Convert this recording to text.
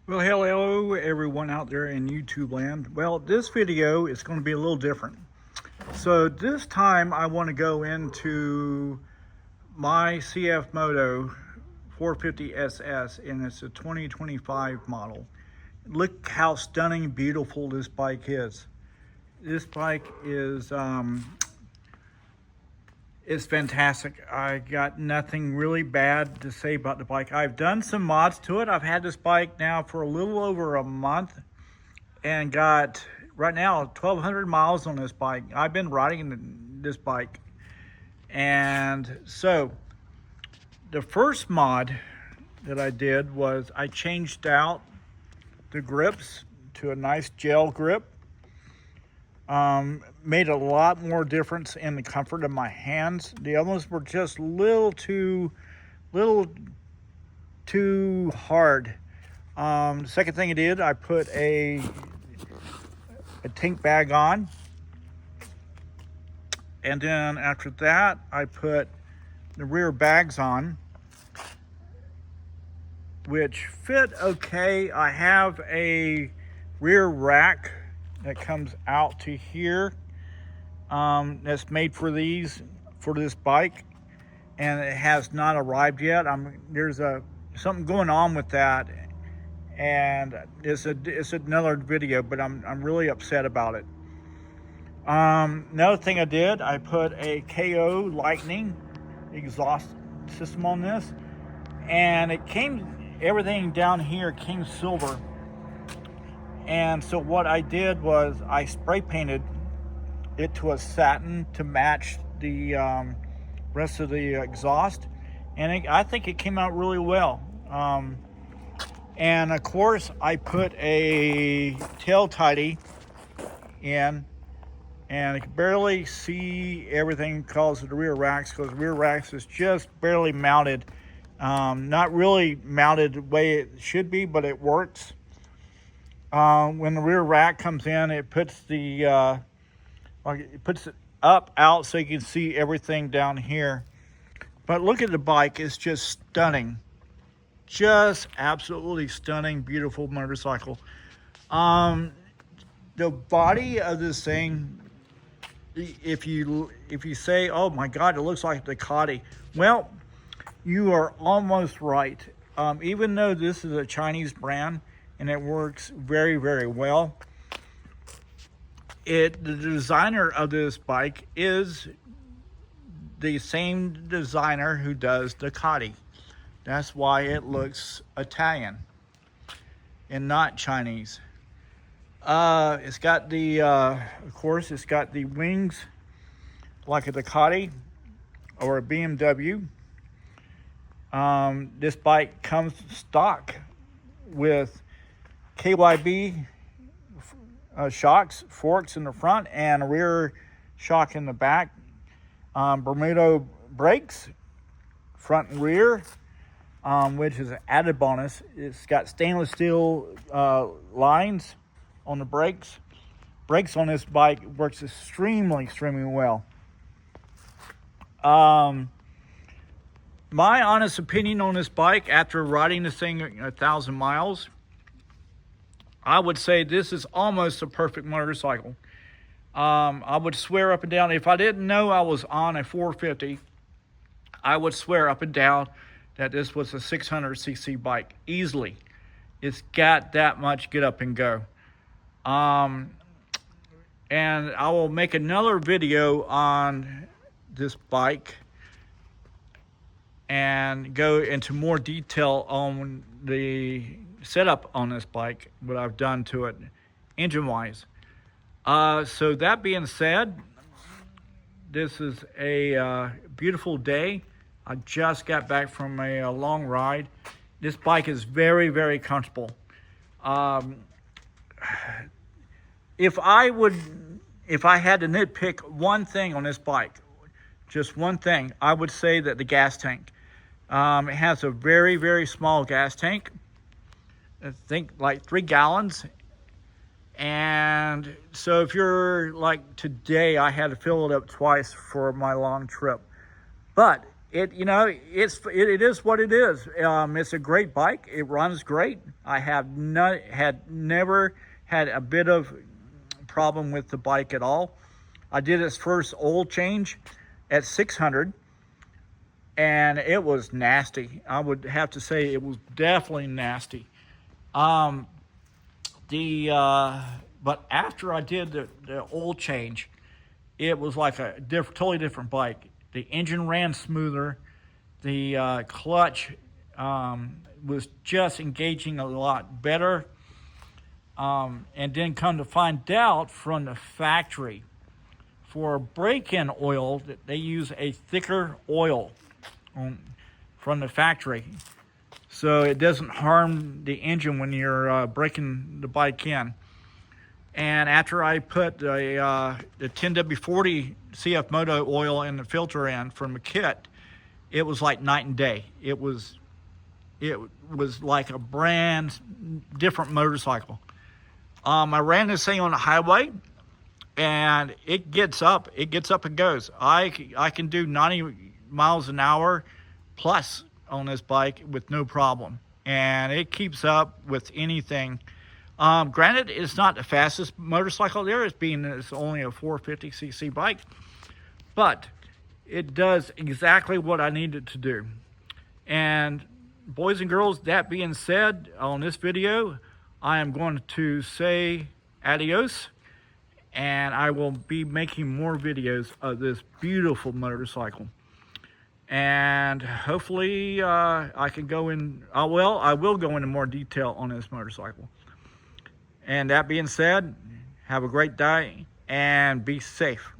Well, hello everyone out there in YouTube land. Well, this video is going to be a little different. So this time I want to go into my CfMoto 450SS, and it's a 2025 model. Look how stunning, beautiful this bike is. This bike is it's fantastic. I got nothing really bad to say about the bike. I've done some mods to it. I've had this bike now for a little over a month and got right now 1,200 miles on this bike. I've been riding this bike. And so the first mod that I did was I changed out the grips to a nice gel grip. Made a lot more difference in the comfort of my hands. The other ones were just little too hard. The second thing I did, I put a tank bag on, and then after that I put the rear bags on, which fit okay. I have a rear rack that comes out to here, that's made for this bike, and it has not arrived yet. There's something going on with that, and it's another video, but I'm really upset about it. Another thing I did, I put a KO Lightning exhaust system on this, and everything down here came silver. And so what I did was I spray painted it to a satin to match the rest of the exhaust, and I think it came out really well. And of course I put a tail tidy in, and I can barely see everything because of the rear racks, because the rear racks is just barely mounted. Not really mounted the way it should be, but it works. When the rear rack comes in, it puts it up out so you can see everything down here. But look at the bike, it's just stunning. Just absolutely stunning, beautiful motorcycle. The body of this thing, if you say, oh my God, it looks like the Ducati, well, you are almost right. Even though this is a Chinese brand and it works very, very well, the designer of this bike is the same designer who does the Ducati. That's why it looks Italian and not Chinese. It's got of course, it's got the wings like a Ducati or a BMW. This bike comes stock with KYB shocks, forks in the front, and a rear shock in the back. Bermuda brakes, front and rear, which is an added bonus. It's got stainless steel lines on the brakes. Brakes on this bike works extremely well. My honest opinion on this bike, after riding this thing 1,000 miles, I would say this is almost a perfect motorcycle. I would swear up and down, if I didn't know I was on a 450, I would swear up and down that this was a 600cc bike, easily. It's got that much get up and go. And I will make another video on this bike and go into more detail on the setup on this bike, what I've done to it engine-wise. So that being said, this is a beautiful day. I just got back from a long ride. This bike is very, very comfortable. If I had to nitpick one thing on this bike, just one thing, I would say that the gas tank. It has a very, very small gas tank. I think like 3 gallons. And so if you're like today, I had to fill it up twice for my long trip. But it, you know, it is what it is. It's a great bike. It runs great. I have never had a bit of problem with the bike at all. I did its first oil change at 600, and it was nasty. I would have to say it was definitely nasty. Um, but after I did the oil change, it was like a totally different bike. The engine ran smoother. The clutch was just engaging a lot better. And then come to find out from the factory, for break-in oil, they use a thicker oil from the factory, so it doesn't harm the engine when you're breaking the bike in. And after I put the 10W40 CfMoto oil in the filter in from a kit, it was like night and day. It was like a brand different motorcycle. I ran this thing on the highway, and it gets up and goes. I can do 90 miles an hour plus on this bike with no problem, and it keeps up with anything. Granted, it's not the fastest motorcycle there, it's only a 450cc bike, but it does exactly what I need it to do. And boys and girls, that being said, on this video, I am going to say adios, and I will be making more videos of this beautiful motorcycle. And hopefully I can go in, I will go into more detail on this motorcycle. And that being said, have a great day and be safe.